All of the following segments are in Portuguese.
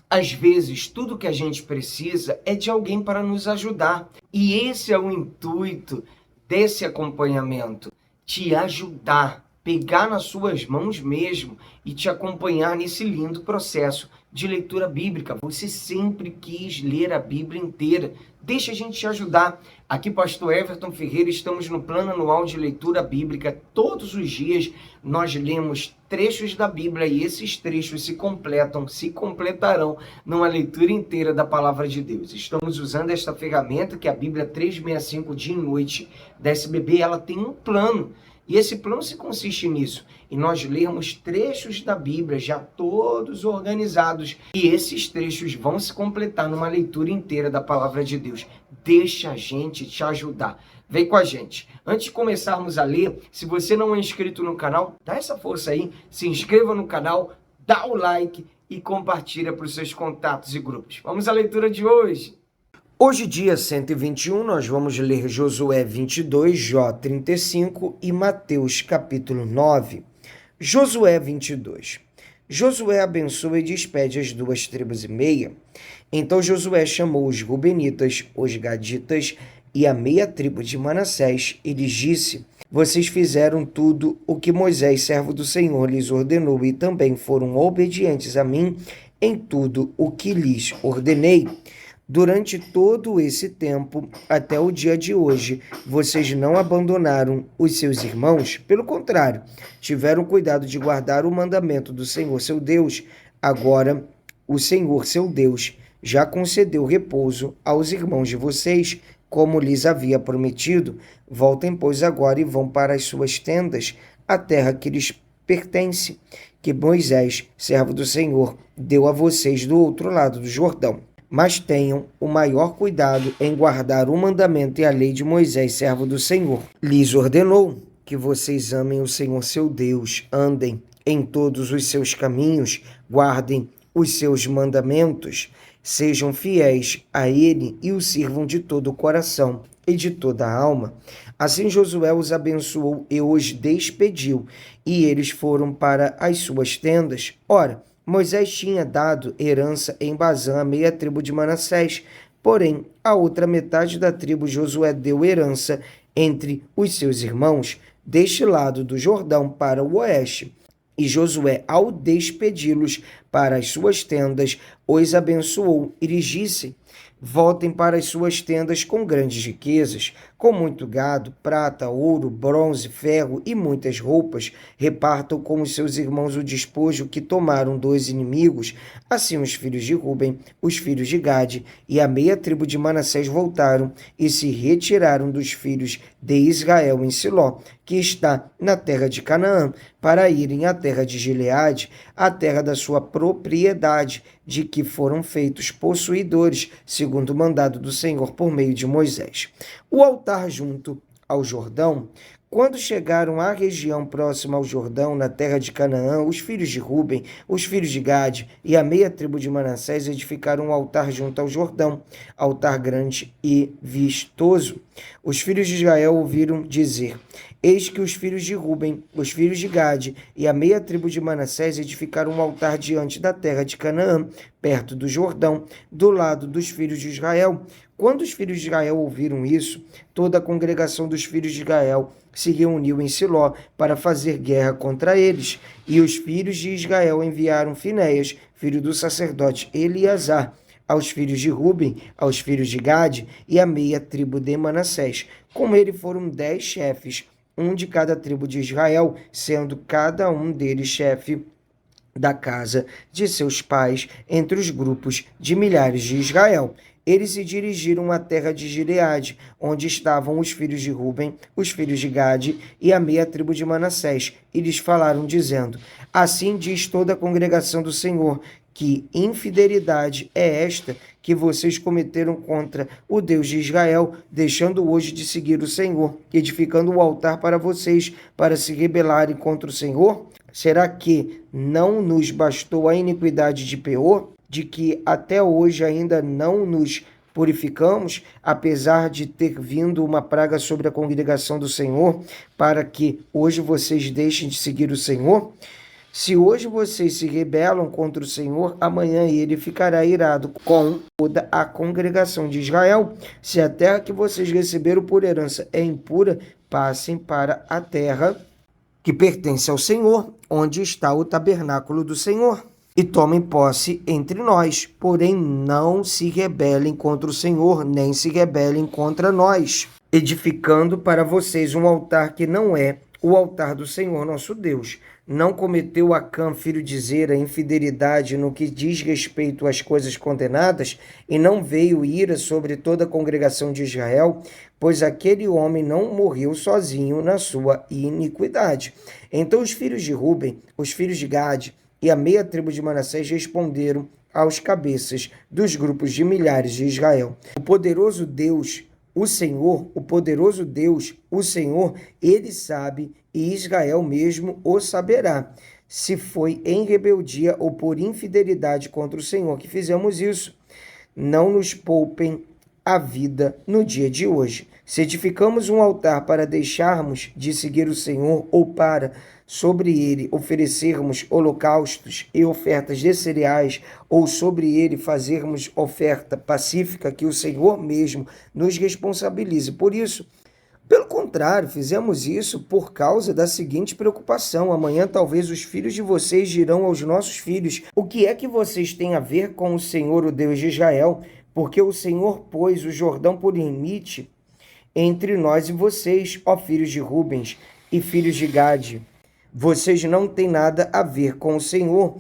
Às vezes, tudo que a gente precisa é de alguém para nos ajudar. E esse é o intuito desse acompanhamento, te ajudar, pegar nas suas mãos mesmo e te acompanhar nesse lindo processo de leitura bíblica. Você sempre quis ler a Bíblia inteira. Deixa a gente te ajudar. Aqui, Pastor Everton Ferreira, estamos no plano anual de leitura bíblica. Todos os dias nós lemos trechos da Bíblia e esses trechos se completarão numa leitura inteira da Palavra de Deus. Estamos usando esta ferramenta, que é a Bíblia 365 Dia e Noite da SBB. Ela tem um plano. E esse plano se consiste nisso, em nós lermos trechos da Bíblia, já todos organizados, e esses trechos vão se completar numa leitura inteira da Palavra de Deus. Deixa a gente te ajudar. Vem com a gente. Antes de começarmos a ler, se você não é inscrito no canal, dá essa força aí, se inscreva no canal, dá o like e compartilha para os seus contatos e grupos. Vamos à leitura de hoje. Hoje, dia 121, nós vamos ler Josué 22, Jó 35 e Mateus capítulo 9. Josué 22. Josué abençoa e despede as 2,5 tribos. Então Josué chamou os Rubenitas, os Gaditas e a meia tribo de Manassés e lhes disse: vocês fizeram tudo o que Moisés, servo do Senhor, lhes ordenou e também foram obedientes a mim em tudo o que lhes ordenei. Durante todo esse tempo, até o dia de hoje, vocês não abandonaram os seus irmãos. Pelo contrário, tiveram cuidado de guardar o mandamento do Senhor, seu Deus. Agora, o Senhor, seu Deus, já concedeu repouso aos irmãos de vocês, como lhes havia prometido. Voltem, pois, agora e vão para as suas tendas, a terra que lhes pertence, que Moisés, servo do Senhor, deu a vocês do outro lado do Jordão. Mas tenham o maior cuidado em guardar o mandamento e a lei de Moisés, servo do Senhor. Lhes ordenou que vocês amem o Senhor seu Deus, andem em todos os seus caminhos, guardem os seus mandamentos, sejam fiéis a ele e o sirvam de todo o coração e de toda a alma. Assim Josué os abençoou e os despediu, e eles foram para as suas tendas. Ora, Moisés tinha dado herança em Bazã à meia tribo de Manassés, porém, a outra metade da tribo Josué deu herança entre os seus irmãos, deste lado do Jordão para o oeste. E Josué, ao despedi-los para as suas tendas, os abençoou e lhes disse: voltem para as suas tendas com grandes riquezas, com muito gado, prata, ouro, bronze, ferro e muitas roupas. Repartam com os seus irmãos o despojo que tomaram dos inimigos. Assim os filhos de Ruben, os filhos de Gade e a meia tribo de Manassés voltaram e se retiraram dos filhos de Israel em Siló, que está na terra de Canaã, para irem à terra de Gileade, a terra da sua propriedade, de que foram feitos possuidores, segundo o mandado do Senhor por meio de Moisés. O altar junto ao Jordão. Quando chegaram à região próxima ao Jordão, na terra de Canaã, os filhos de Ruben, os filhos de Gade e a meia tribo de Manassés edificaram um altar junto ao Jordão, altar grande e vistoso. Os filhos de Israel ouviram dizer: eis que os filhos de Ruben, os filhos de Gade e a meia tribo de Manassés edificaram um altar diante da terra de Canaã, perto do Jordão, do lado dos filhos de Israel. Quando os filhos de Israel ouviram isso, toda a congregação dos filhos de Israel se reuniu em Siló para fazer guerra contra eles. E os filhos de Israel enviaram Finéias, filho do sacerdote Eleazar, aos filhos de Ruben, aos filhos de Gade e a meia tribo de Manassés. Com ele foram 10 chefes, um de cada tribo de Israel, sendo cada um deles chefe da casa de seus pais entre os grupos de milhares de Israel. Eles se dirigiram à terra de Gileade, onde estavam os filhos de Ruben, os filhos de Gade e a meia tribo de Manassés, e lhes falaram, dizendo: assim diz toda a congregação do Senhor, que infidelidade é esta que vocês cometeram contra o Deus de Israel, deixando hoje de seguir o Senhor, edificando o altar para vocês, para se rebelarem contra o Senhor? Será que não nos bastou a iniquidade de Peor, de que até hoje ainda não nos purificamos, apesar de ter vindo uma praga sobre a congregação do Senhor, para que hoje vocês deixem de seguir o Senhor? Se hoje vocês se rebelam contra o Senhor, amanhã ele ficará irado com toda a congregação de Israel. Se a terra que vocês receberam por herança é impura, passem para a terra que pertence ao Senhor, onde está o tabernáculo do Senhor, e tomem posse entre nós. Porém, não se rebelem contra o Senhor, nem se rebelem contra nós, edificando para vocês um altar que não é o altar do Senhor nosso Deus. Não cometeu Acã, filho de Zera, infidelidade no que diz respeito às coisas condenadas, e não veio ira sobre toda a congregação de Israel, pois aquele homem não morreu sozinho na sua iniquidade. Então os filhos de Ruben, os filhos de Gade e a meia tribo de Manassés responderam aos cabeças dos grupos de milhares de Israel: o poderoso Deus, o Senhor, o poderoso Deus, o Senhor, ele sabe, e Israel mesmo o saberá, se foi em rebeldia ou por infidelidade contra o Senhor que fizemos isso. Não nos poupem a vida no dia de hoje. Se edificamos um altar para deixarmos de seguir o Senhor, ou para sobre ele oferecermos holocaustos e ofertas de cereais, ou sobre ele fazermos oferta pacífica, que o Senhor mesmo nos responsabilize por isso. Pelo contrário, fizemos isso por causa da seguinte preocupação: amanhã talvez os filhos de vocês dirão aos nossos filhos: o que é que vocês têm a ver com o Senhor, o Deus de Israel? Porque o Senhor pôs o Jordão por limite entre nós e vocês, ó filhos de Rubens e filhos de Gade. Vocês não têm nada a ver com o Senhor,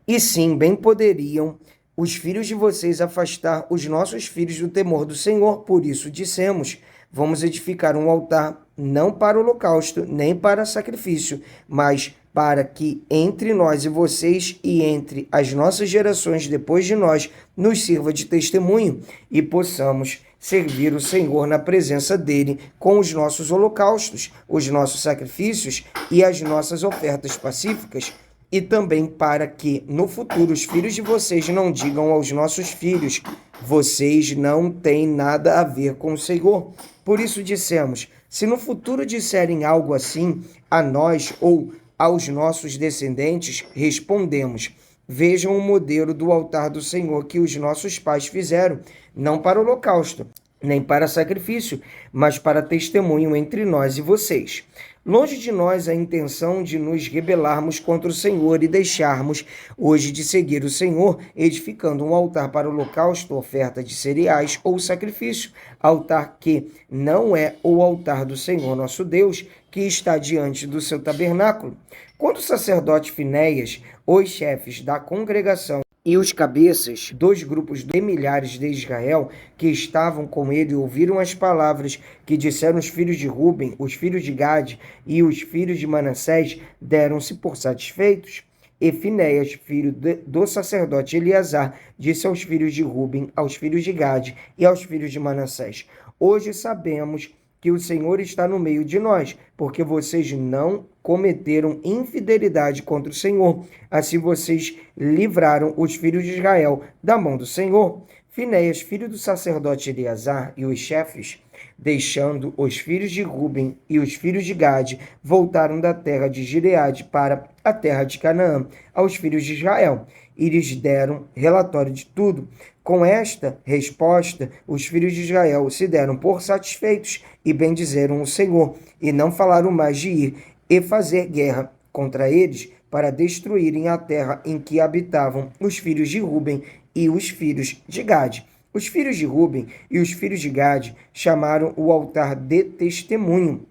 e sim, bem poderiam os filhos de vocês afastar os nossos filhos do temor do Senhor. Por isso dissemos: vamos edificar um altar não para holocausto, nem para sacrifício, mas para que entre nós e vocês e entre as nossas gerações depois de nós nos sirva de testemunho e possamos servir o Senhor na presença dele com os nossos holocaustos, os nossos sacrifícios e as nossas ofertas pacíficas. E também para que no futuro os filhos de vocês não digam aos nossos filhos: vocês não têm nada a ver com o Senhor. Por isso dissemos: se no futuro disserem algo assim a nós ou aos nossos descendentes, respondemos: vejam o modelo do altar do Senhor que os nossos pais fizeram, não para holocausto, nem para sacrifício, mas para testemunho entre nós e vocês. Longe de nós a intenção de nos rebelarmos contra o Senhor e deixarmos hoje de seguir o Senhor, edificando um altar para holocausto, oferta de cereais ou sacrifício, altar que não é o altar do Senhor nosso Deus, que está diante do seu tabernáculo. Quando o sacerdote Finéias, os chefes da congregação e os cabeças dos grupos de milhares de Israel que estavam com ele ouviram as palavras que disseram os filhos de Ruben, os filhos de Gade e os filhos de Manassés, deram-se por satisfeitos. E Finéias, filho do sacerdote Eleazar, disse aos filhos de Ruben, aos filhos de Gade e aos filhos de Manassés: hoje sabemos que o Senhor está no meio de nós, porque vocês não cometeram infidelidade contra o Senhor. Assim vocês livraram os filhos de Israel da mão do Senhor. Finéias, filho do sacerdote Eleazar, e os chefes, deixando os filhos de Ruben e os filhos de Gade, voltaram da terra de Gileade para a terra de Canaã, aos filhos de Israel, e lhes deram relatório de tudo. Com esta resposta, os filhos de Israel se deram por satisfeitos e bendizeram o Senhor, e não falaram mais de ir e fazer guerra contra eles para destruírem a terra em que habitavam os filhos de Ruben e os filhos de Gade. Os filhos de Ruben e os filhos de Gade chamaram o altar de testemunho,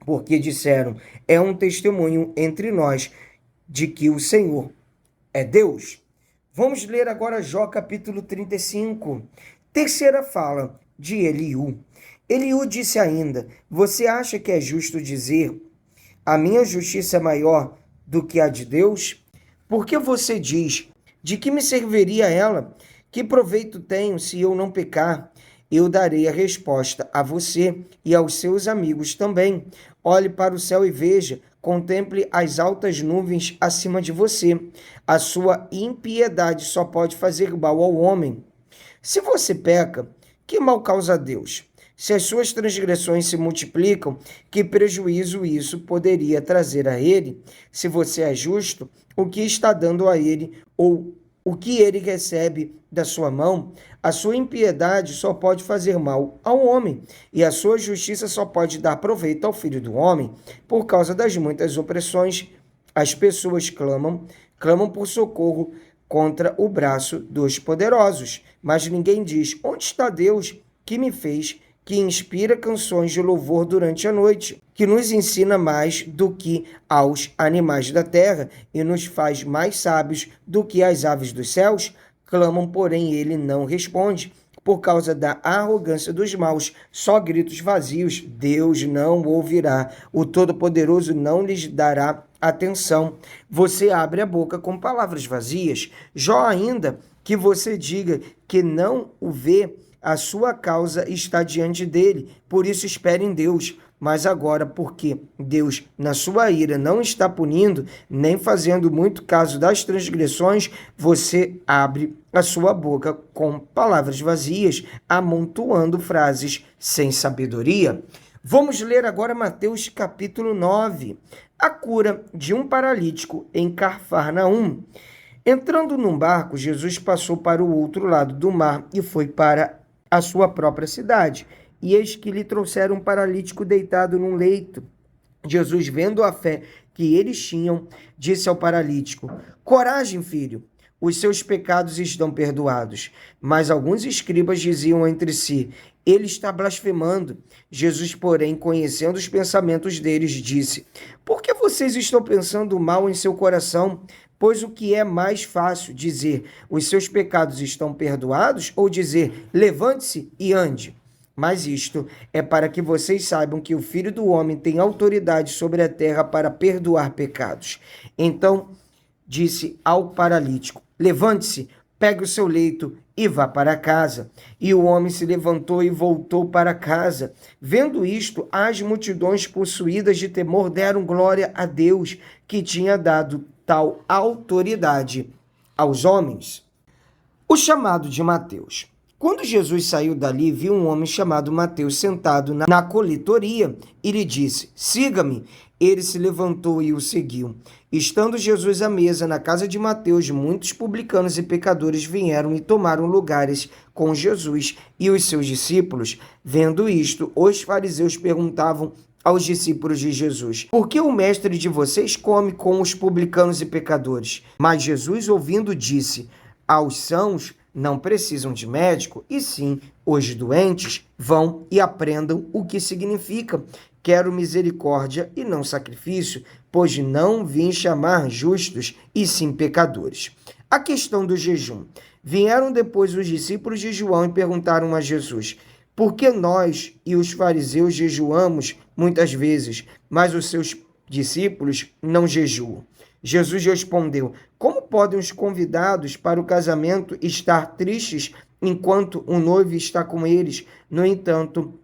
porque disseram: é um testemunho entre nós de que o Senhor é Deus. Vamos ler agora Jó capítulo 35. Terceira fala de Eliú. Eliú disse ainda: você acha que é justo dizer: a minha justiça é maior do que a de Deus? Porque você diz: de que me serviria ela? Que proveito tenho se eu não pecar? Eu darei a resposta a você e aos seus amigos também. Olhe para o céu e veja, contemple as altas nuvens acima de você. A sua impiedade só pode fazer mal ao homem. Se você peca, que mal causa a Deus? Se as suas transgressões se multiplicam, que prejuízo isso poderia trazer a ele? Se você é justo, o que está dando a ele, ou o que ele recebe da sua mão? A sua impiedade só pode fazer mal ao homem, e a sua justiça só pode dar proveito ao filho do homem. Por causa das muitas opressões, as pessoas clamam por socorro contra o braço dos poderosos. Mas ninguém diz: onde está Deus que me fez, que inspira canções de louvor durante a noite, que nos ensina mais do que aos animais da terra e nos faz mais sábios do que as aves dos céus? Clamam, porém ele não responde. Por causa da arrogância dos maus, só gritos vazios. Deus não ouvirá. O Todo-Poderoso não lhes dará atenção. Você abre a boca com palavras vazias. Jó ainda que você diga que não o vê, a sua causa está diante dele. Por isso espere em Deus. Mas agora, porque Deus, na sua ira, não está punindo, nem fazendo muito caso das transgressões, você abre a sua boca com palavras vazias, amontoando frases sem sabedoria. Vamos ler agora Mateus capítulo 9. A cura de um paralítico em Cafarnaum. Entrando num barco, Jesus passou para o outro lado do mar e foi para a sua própria cidade. E eis que lhe trouxeram um paralítico deitado num leito. Jesus, vendo a fé que eles tinham, disse ao paralítico: coragem, filho, os seus pecados estão perdoados. Mas alguns escribas diziam entre si: ele está blasfemando. Jesus, porém, conhecendo os pensamentos deles, disse: por que vocês estão pensando mal em seu coração? Pois o que é mais fácil, dizer: os seus pecados estão perdoados, ou dizer: levante-se e ande? Mas isto é para que vocês saibam que o Filho do Homem tem autoridade sobre a terra para perdoar pecados. Então disse ao paralítico: levante-se, pegue o seu leito e vá para casa. E o homem se levantou e voltou para casa. Vendo isto, as multidões possuídas de temor deram glória a Deus, que tinha dado tal autoridade aos homens. O chamado de Mateus. Quando Jesus saiu dali, viu um homem chamado Mateus sentado na coletoria e lhe disse: siga-me. Ele se levantou e o seguiu. Estando Jesus à mesa na casa de Mateus, muitos publicanos e pecadores vieram e tomaram lugares com Jesus e os seus discípulos. Vendo isto, os fariseus perguntavam aos discípulos de Jesus: por que o mestre de vocês come com os publicanos e pecadores? Mas Jesus, ouvindo, disse: aos sãos não precisam de médico, e sim os doentes. Vão e aprendam o que significa: quero misericórdia e não sacrifício, pois não vim chamar justos, e sim pecadores. A questão do jejum. Vieram depois os discípulos de João e perguntaram a Jesus: por que nós e os fariseus jejuamos muitas vezes, mas os seus discípulos não jejuam? Jesus respondeu: como podem os convidados para o casamento estar tristes enquanto o noivo está com eles? No entanto,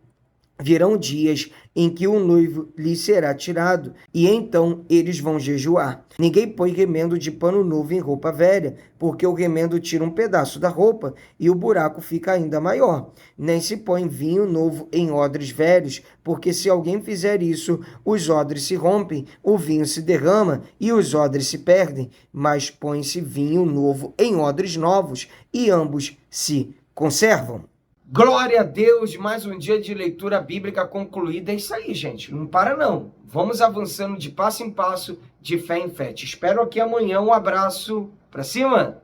virão dias em que o noivo lhes será tirado, e então eles vão jejuar. Ninguém põe remendo de pano novo em roupa velha, porque o remendo tira um pedaço da roupa e o buraco fica ainda maior. Nem se põe vinho novo em odres velhos, porque se alguém fizer isso, os odres se rompem, o vinho se derrama e os odres se perdem. Mas põe-se vinho novo em odres novos, e ambos se conservam. Glória a Deus, mais um dia de leitura bíblica concluída. É isso aí, gente, não para não. Vamos avançando de passo em passo, de fé em fé. Te espero aqui amanhã, um abraço, pra cima!